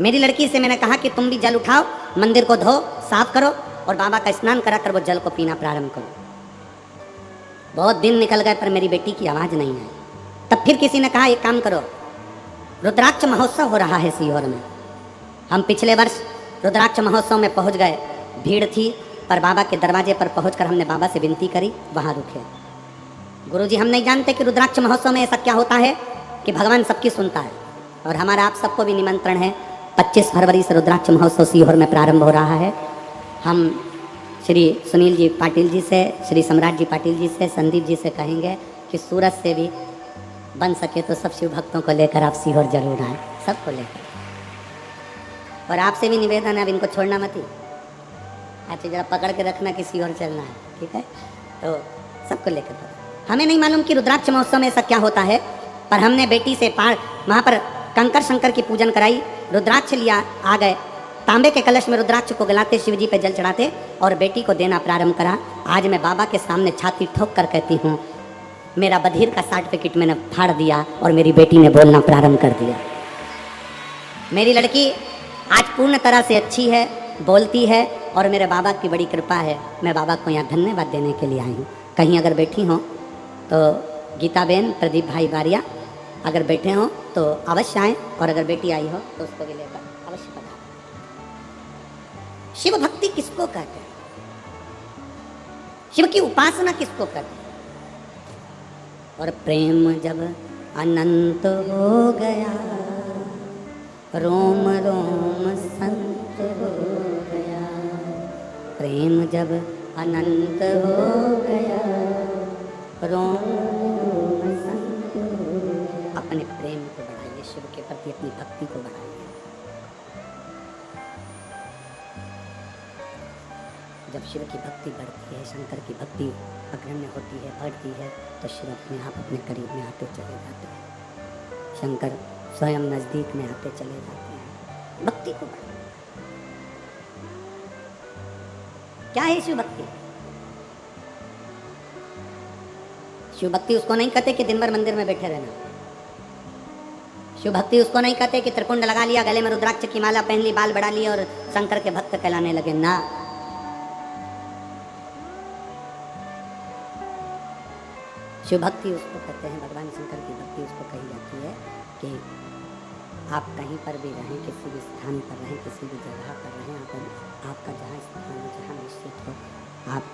Speaker 1: मेरी लड़की से मैंने कहा कि तुम भी जल उठाओ, मंदिर को धो साफ करो और बाबा का स्नान कराकर वो जल को पीना प्रारंभ करो। बहुत दिन निकल गए पर मेरी बेटी की आवाज़ नहीं आई। तब फिर किसी ने कहा एक काम करो, रुद्राक्ष महोत्सव हो रहा है सीहोर में। हम पिछले वर्ष रुद्राक्ष महोत्सव में पहुंच गए, भीड़ थी, पर बाबा के दरवाजे पर पहुंचकर हमने बाबा से विनती करी, वहाँ रुके। गुरुजी हम नहीं जानते कि रुद्राक्ष महोत्सव में ऐसा क्या होता है कि भगवान सबकी सुनता है, और हमारा आप सबको भी निमंत्रण है। 25 फरवरी से रुद्राक्ष महोत्सव सीहोर में प्रारंभ हो रहा है। हम श्री सुनील जी पाटिल जी से, श्री सम्राट जी पाटिल जी से, संदीप जी से कहेंगे कि सूरत से भी बन सके तो सब शिव भक्तों को लेकर आप सीहोर जरूर आए, सबको लेकर। और आपसे भी निवेदन है, अब इनको छोड़ना मत ही, अच्छा जरा पकड़ के रखना कि सीहोर चलना है, ठीक है। तो सबको लेकर हमें नहीं मालूम कि रुद्राक्ष महोत्सव में ऐसा क्या होता है, पर हमने बेटी से वहाँ पर कंकर शंकर की पूजन कराई, रुद्राक्ष लिया, आ गए, तांबे के कलश में रुद्राक्ष को गलाते, शिव जी पे जल चढ़ाते और बेटी को देना प्रारंभ करा। आज मैं बाबा के सामने छाती ठोक कर कहती हूँ, मेरा बधिर का सर्टिफिकेट मैंने फाड़ दिया और मेरी बेटी ने बोलना प्रारंभ कर दिया। मेरी लड़की आज पूर्ण तरह से अच्छी है, बोलती है और मेरे बाबा की बड़ी कृपा है। मैं बाबा को यहाँ धन्यवाद देने के लिए आई हूँ। कहीं अगर बैठी हो तो गीताबेन प्रदीप भाई बारिया अगर बैठे हो तो अवश्य आएँ, और अगर बेटी आई हो तो उसको भी लेकर अवश्य पधारें। शिव भक्ति किसको कहते हैं, शिव की उपासना किसको कहते हैं। और प्रेम जब अनंत हो गया, रोम रोम संत हो गया। प्रेम जब अनंत हो गया, रोम रोम संत हो गया। अपने प्रेम को बढ़ाइए, शिव के प्रति अपनी भक्ति को बढ़ाइए। जब शिव की भक्ति बढ़ती है, शंकर की भक्ति अग्रण्य होती है, बढ़ती है, तो शिव अपने आप अपने करीब में आते चले जाते हैं, शंकर स्वयं नजदीक में आते चले जाते हैं। भक्ति को बढ़ाइए। क्या है शिव भक्ति? शिव भक्ति उसको नहीं कहते कि दिन भर मंदिर में बैठे रहना। शिव भक्ति उसको नहीं कहते कि त्रिकुंड लगा लिया, गले में रुद्राक्ष की माला पहन ली, बाल बढ़ा लिए और शंकर के भक्त कहलाने लगे ना। शिव भक्ति उसको कहते हैं, भगवान शंकर की भक्ति उसको कही जाती है कि आप कहीं पर भी रहें, किसी भी स्थान पर रहें, किसी भी जगह पर रहें, आपका जहाँ स्थान हो, जहाँ निश्चित हो, आप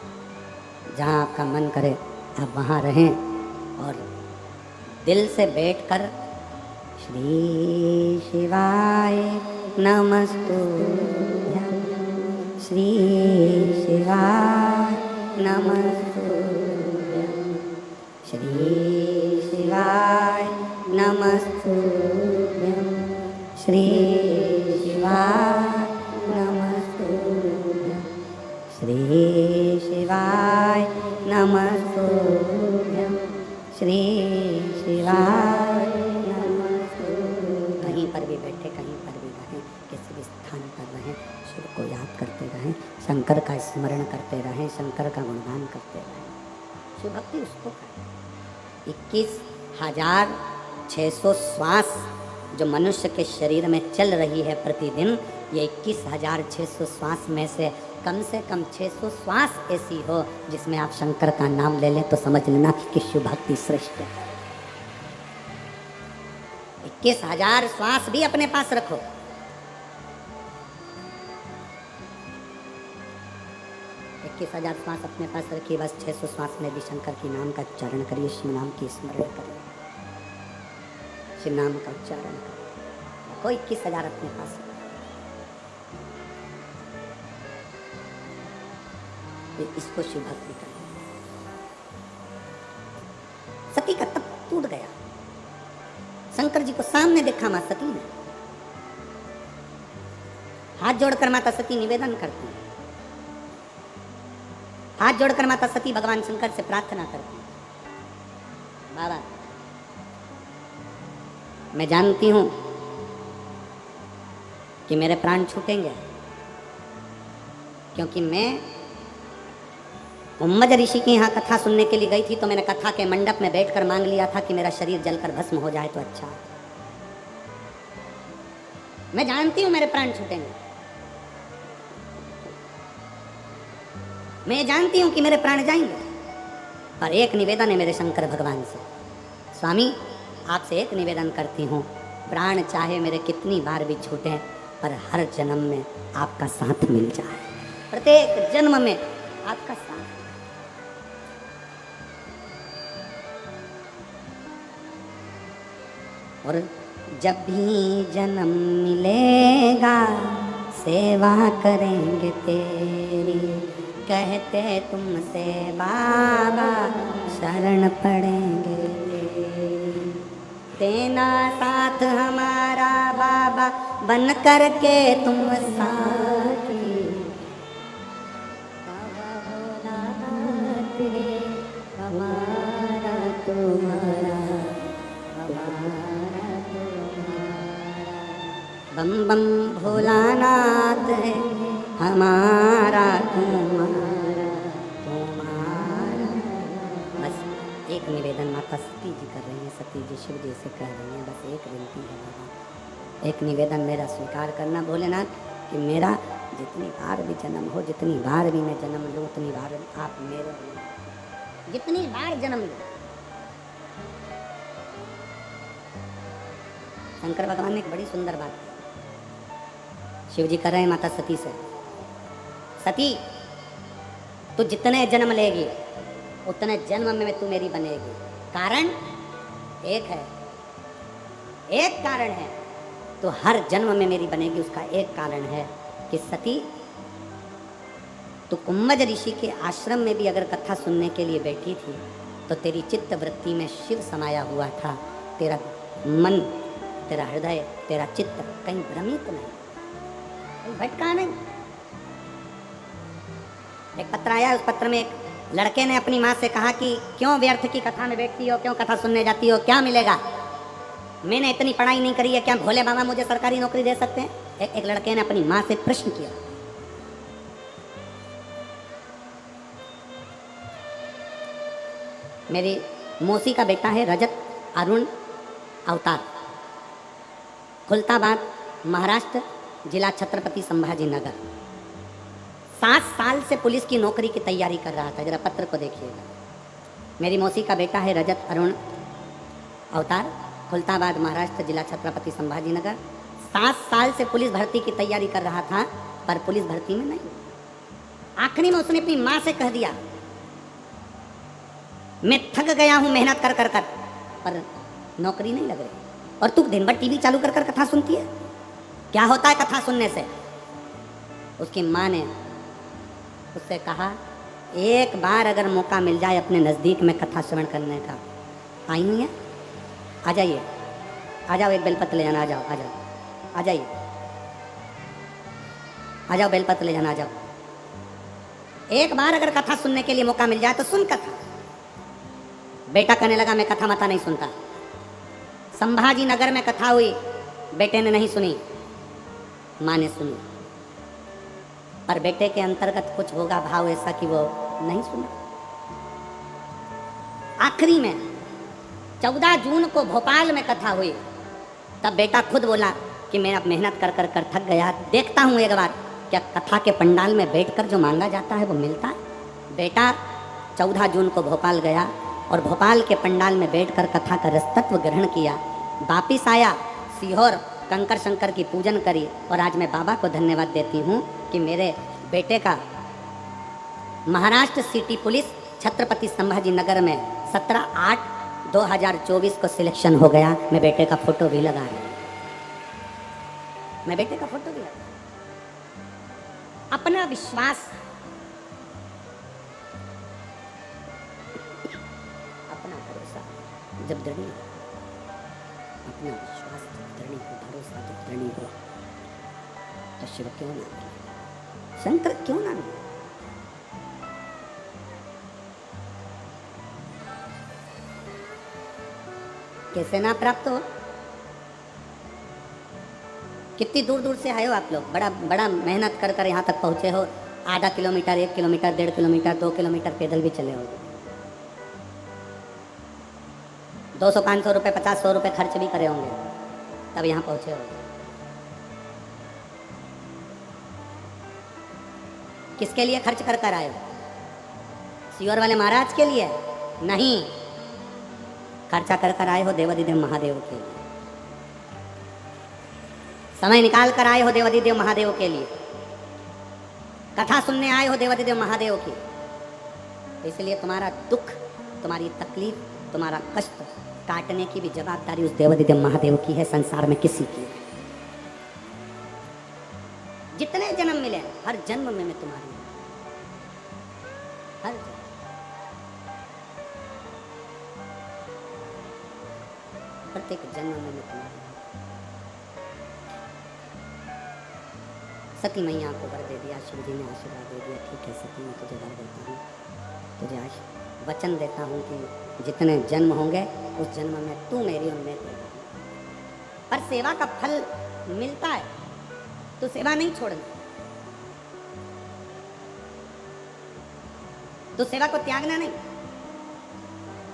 Speaker 1: जहाँ आपका मन करे आप वहाँ रहें और दिल से बैठकर श्री शिवाय नमस्तुभ्यं, श्री शिवाय नमस्तुभ्यं, श्री शिवाय नमस्तुभ्यं, श्री शिवाय नमस्तुभ्यं, श्री शिवाय नमस्तुभ्यं, श्री शिवाय नमस्तुभ्यं। कहीं पर भी बैठे, कहीं पर भी रहें, किसी भी स्थान पर रहें, शिव को याद करते रहें, शंकर का स्मरण करते रहें, शंकर का गुणगान करते रहें। शिव भक्ति उसको कहते हैं। 21,600 श्वास जो मनुष्य के शरीर में चल रही है प्रतिदिन, ये 21,600 श्वास में से कम 600 श्वास ऐसी हो जिसमें आप शंकर का नाम ले लें तो समझ लेना कि शिव भक्ति श्रेष्ठ है। 21,000 श्वास भी अपने पास रखो। 21,000 श्वास अपने पास रखिए, बस 600 श्वास में भी शंकर की नाम का उच्चारण करिए, शिव नाम की स्मरण करिए, शिव नाम का उच्चारण करिए। कोई 21,000 अपने पास ये इसको शिव भक्ति करिए। सती का तप टूट गया। शंकर जी को सामने देखा मां सती ने, हाथ जोड़कर माता सती निवेदन करती है, हाथ जोड़कर माता सती भगवान शंकर से प्रार्थना करती है, बाबा मैं जानती हूं कि मेरे प्राण छूटेंगे, क्योंकि मैं उम्मज ऋषि के यहाँ कथा सुनने के लिए गई थी, तो मैंने कथा के मंडप में बैठकर मांग लिया था कि मेरा शरीर जलकर भस्म हो जाए तो अच्छा। मैं जानती हूं मेरे प्राण छूटेंगे, मैं जानती हूं कि मेरे प्राण जाएंगे, पर एक निवेदन है मेरे शंकर भगवान से, स्वामी आपसे एक निवेदन करती हूं, प्राण चाहे मेरे कितनी बार भी छूटे, पर हर जन्म में आपका साथ मिल जाए, प्रत्येक जन्म में आपका साथ। और जब भी जन्म मिलेगा सेवा करेंगे तेरी, कहते तुमसे बाबा शरण पड़ेंगे तेरी, देना साथ हमारा बाबा बन करके तुम साथी, बाबा भोलानाथ रे हमारा तुम्हारा, हमारा तुम्हारा, बम बम भोलानाथ है हमारा तुम्हारा, तुम्हारा। बस एक निवेदन माता सती जी कर रही हैं, सती जी शिव जी से कह रही हैं, बस एक विनती है बाबा, एक निवेदन मेरा स्वीकार करना भोलेनाथ कि मेरा जितनी बार भी जन्म हो, जितनी बार भी मैं जन्म लूँ, उतनी बार आप मेरे, जितनी बार जन्म लूँ। शंकर भगवान ने एक बड़ी सुंदर बात की, शिव जी कर रहे हैं माता सती से, सती तू जितने जन्म लेगी उतने जन्म में तू मेरी बनेगी। कारण एक है, एक कारण है, तो हर जन्म में मेरी बनेगी, उसका एक कारण है कि सती तो कुम्भज ऋषि के आश्रम में भी अगर कथा सुनने के लिए बैठी थी तो तेरी चित्त वृत्ति में शिव समाया हुआ था, तेरा मन, तेरा हृदय, तेरा चित्त कहीं भ्रमित नहीं, कहीं भटका नहीं। एक पत्र आया, उस पत्र में एक लड़के ने अपनी माँ से कहा कि क्यों व्यर्थ की कथा में बैठती हो, क्यों कथा सुनने जाती हो, क्या मिलेगा, मैंने इतनी पढ़ाई नहीं करी है, क्या भोले बाबा मुझे सरकारी नौकरी दे सकते हैं। एक लड़के ने अपनी माँ से प्रश्न किया। मेरी मौसी का बेटा है रजत अरुण अवतार, खुलताबाद महाराष्ट्र, जिला छत्रपति संभाजी नगर, 7 साल से पुलिस की नौकरी की तैयारी कर रहा था। जरा पत्र को देखिएगा। मेरी मौसी का बेटा है रजत अरुण अवतार, खुलताबाद महाराष्ट्र, जिला छत्रपति संभाजी नगर, 7 साल से पुलिस भर्ती की तैयारी कर रहा था, पर पुलिस भर्ती में नहीं। आखिरी में उसने अपनी माँ से कह दिया, मैं थक गया हूं मेहनत कर कर कर, पर नौकरी नहीं लग रही, और तू दिन भर टीवी चालू कर कर कथा सुनती है, क्या होता है कथा सुनने से। उसकी माँ ने उससे कहा, एक बार अगर मौका मिल जाए अपने नज़दीक में कथा श्रवण करने का, आई नहीं है, आ जाइए, आ जाओ, एक बेलपत्र ले जाना, आ जाओ, आ जाओ, आ जाइए, आ जाओ, बेलपत्र ले जाना, आ जाओ। एक बार अगर कथा सुनने के लिए मौका मिल जाए तो सुन कथा। बेटा कहने लगा, मैं कथा मता नहीं सुनता। संभाजी नगर में कथा हुई, बेटे ने नहीं सुनी, माँ ने सुनी, पर बेटे के अंतर्गत कुछ होगा भाव ऐसा कि वो नहीं सुना। आखिरी में 14 जून को भोपाल में कथा हुई, तब बेटा खुद बोला कि मैं अब मेहनत कर कर कर थक गया, देखता हूँ एक बार क्या कथा के पंडाल में बैठकर जो मांगा जाता है वो मिलता है। बेटा 14 जून को भोपाल गया और भोपाल के पंडाल में बैठकर कथा का रसतत्व ग्रहण किया। वापिस आया सीहोर, कंकर शंकर की पूजन करी, और आज मैं बाबा को धन्यवाद देती हूँ कि मेरे बेटे का महाराष्ट्र सिटी पुलिस छत्रपति संभाजी नगर में 17/8/2024 को सिलेक्शन हो गया। मैं बेटे का फोटो भी लगा रही हूँ, मैं बेटे का फोटो भी लगा। अपना विश्वास, अपना भरोसा जब दृढ़ हो, अपना विश्वास जब दृढ़ हो, भरोसा जब दृढ़ हो, तो शिव क्यों ना मिले, शंकर क्यों ना मिले। कैसे ना प्राप्त हो? कितनी दूर दूर से आए हो आप लोग, बड़ा बड़ा मेहनत कर कर यहाँ तक पहुँचे हो। आधा किलोमीटर, 1 किलोमीटर, 1.5 किलोमीटर, 2 किलोमीटर पैदल भी चले हो। 200-500 रुपये, 50-100 रुपये खर्च भी करे होंगे, तब यहाँ पहुँचे हो। किसके लिए खर्च कर कर आए हो? सीहोर वाले महाराज के लिए नहीं, खर्चा कर कर आए हो देवाधिदेव महादेव के लिए। समय निकाल कर आए हो देवाधिदेव महादेव के लिए। कथा सुनने आए हो देवाधिदेव महादेव की। इसलिए तुम्हारा दुख, तुम्हारी तकलीफ, तुम्हारा कष्ट काटने की भी जवाबदारी उस देवाधिदेव महादेव की है, संसार में किसी की। जितने जन्म मिले, हर जन्म में मैं तुम्हारी हूं, हर जन्म। प्रत्येक जन्म में मैं तुम्हारी हूं। सती मैया को वर दे दिया, शिव जी ने आशीर्वाद दे दिया। ठीक है सती, मैं तुझे वर देता हूँ, तुझे वचन देता हूँ कि जितने जन्म होंगे उस जन्म में तू मेरी और मैं तेरा। पर सेवा का फल मिलता है, तो सेवा नहीं छोड़ना, तो सेवा को त्यागना नहीं।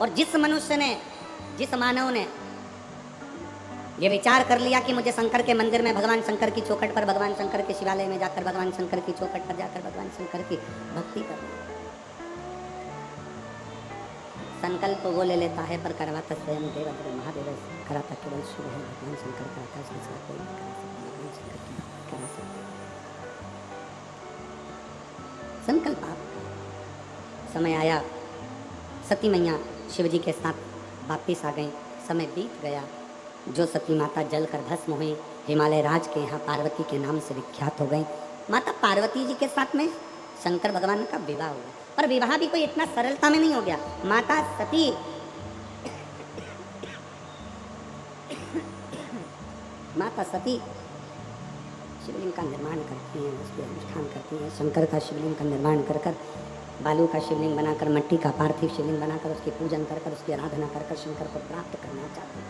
Speaker 1: और जिस मनुष्य ने, जिस मानव ने ये विचार कर लिया कि मुझे शंकर के मंदिर में, भगवान शंकर की चौखट पर, भगवान शंकर के शिवालय में जाकर, भगवान शंकर की चौखट पर जाकर भगवान शंकर की भक्ति करना, संकल्प वो ले लेता है पर करवाता स्वयं देवाधिदेव महादेव कराता केवल शिव है। भगवान शंकर कराता, संसार कोई नहीं करा सकता, भगवान शंकर की करा सकते। संकल्प आपका। समय आया, सती मैया शिव जी के साथ वापिस आ गई। समय बीत गया। जो सती माता जलकर भस्म हुई, हिमालय राज के यहाँ पार्वती के नाम से विख्यात हो गई। माता पार्वती जी के साथ में शंकर भगवान का विवाह हुआ, पर विवाह भी कोई इतना सरलता में नहीं हो गया। माता सती माता सती शिवलिंग का निर्माण करती हैं, उसके अनुष्ठान करती हैं। शंकर का शिवलिंग का निर्माण कर कर, बालू का शिवलिंग बनाकर, मिट्टी का पार्थिव शिवलिंग बनाकर, उसकी पूजन कर कर, उसकी आराधना कर कर शंकर को प्राप्त करना चाहते हैं।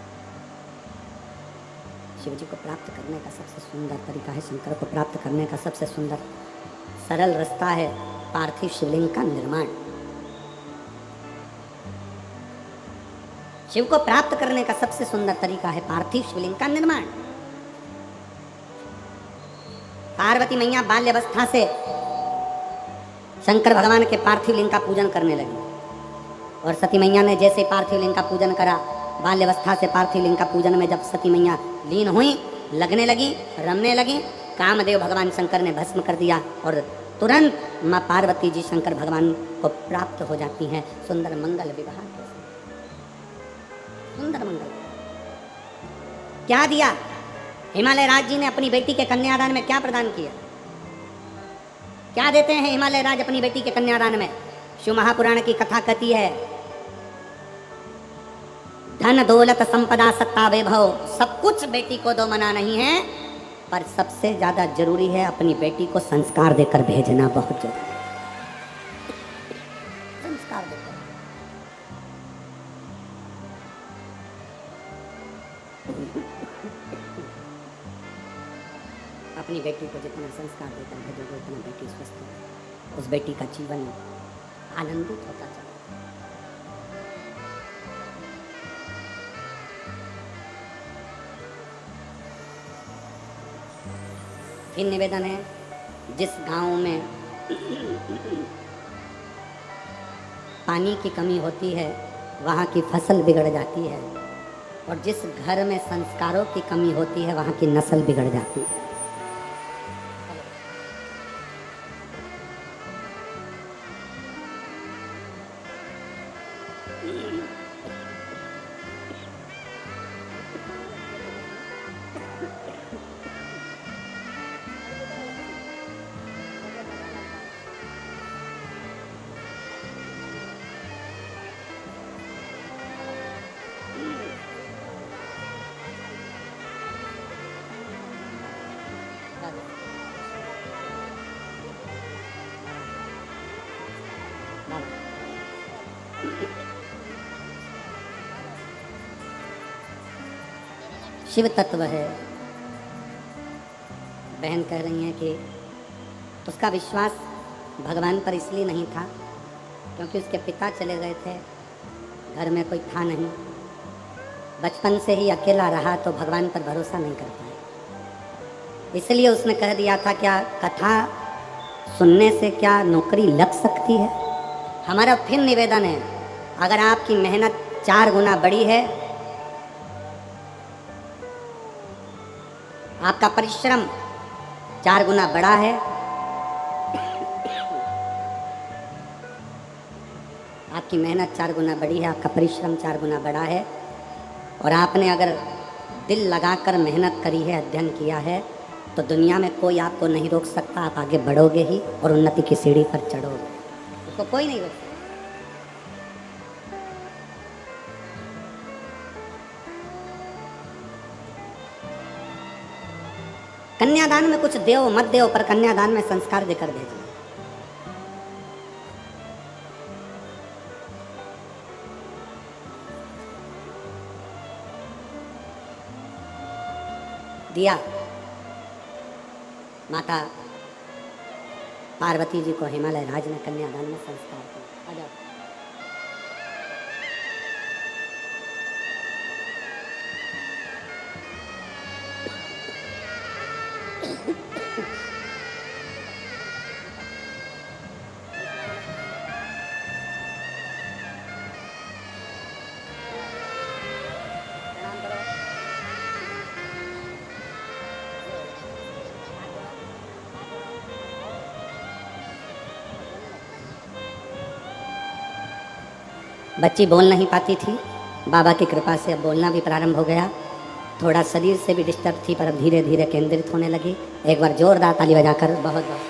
Speaker 1: शिव जी को प्राप्त करने का सबसे सुंदर तरीका है, शंकर को प्राप्त करने का सबसे सुंदर सरल रास्ता है पार्थिव शिवलिंग का निर्माण। शिव को प्राप्त करने का सबसे सुंदर तरीका है पार्थिव शिवलिंग का निर्माण। पार्वती मैया बाल्यावस्था से शंकर भगवान के पार्थिव लिंग का पूजन करने लगी, और सती मैया ने जैसे पार्थिव लिंग का पूजन करा, बाल्यावस्था से पार्थिव लिंग का पूजन में जब सती मैया लीन हुई, लगने लगी, रमने लगी, कामदेव भगवान शंकर ने भस्म कर दिया और तुरंत माँ पार्वती जी शंकर भगवान को प्राप्त हो जाती हैं। सुंदर मंगल विवाह के, सुंदर मंगल। क्या दिया हिमालय राज जी ने अपनी बेटी के कन्यादान में? क्या प्रदान किया? क्या देते हैं हिमालय राज अपनी बेटी के कन्यादान में? शिव महापुराण की कथा कहती है, धन दौलत संपदा सत्ता वैभव सब कुछ बेटी को दो, मना नहीं है, पर सबसे ज्यादा जरूरी है अपनी बेटी को संस्कार देकर भेजना। बहुत जरूरी, संस्कार देकर। अपनी बेटी को जितना संस्कार देकर भेजोगे उतना बेटी स्वस्थ है, उस बेटी का जीवन आनंदित होता चला। फिर निवेदन है, जिस गांव में पानी की कमी होती है वहाँ की फसल बिगड़ जाती है, और जिस घर में संस्कारों की कमी होती है वहाँ की नस्ल बिगड़ जाती है। शिव तत्व है। बहन कह रही हैं कि उसका विश्वास भगवान पर इसलिए नहीं था क्योंकि उसके पिता चले गए थे, घर में कोई था नहीं, बचपन से ही अकेला रहा तो भगवान पर भरोसा नहीं कर पाया। इसलिए उसने कह दिया था क्या कथा सुनने से क्या नौकरी लग सकती है। हमारा फिर निवेदन है, अगर आपकी मेहनत 4 गुना बड़ी है, आपका परिश्रम 4 गुना बड़ा है, आपकी मेहनत 4 गुना बड़ी है, आपका परिश्रम 4 गुना बड़ा है, और आपने अगर दिल लगाकर मेहनत करी है, अध्ययन किया है, तो दुनिया में कोई आपको नहीं रोक सकता। आप आगे बढ़ोगे ही और उन्नति की सीढ़ी पर चढ़ोगे, उसको कोई नहीं रोक सकता। कन्यादान में कुछ देव मत देव, पर कन्यादान में संस्कार देकर भेजिए। दिया माता पार्वती जी को हिमालय राज ने कन्यादान में संस्कार किया। आ जाओ। बच्ची बोल नहीं पाती थी, बाबा की कृपा से अब बोलना भी प्रारंभ हो गया। थोड़ा शरीर से भी डिस्टर्ब थी, पर अब धीरे धीरे केंद्रित होने लगी। एक बार जोरदार ताली बजाकर बहुत बहुत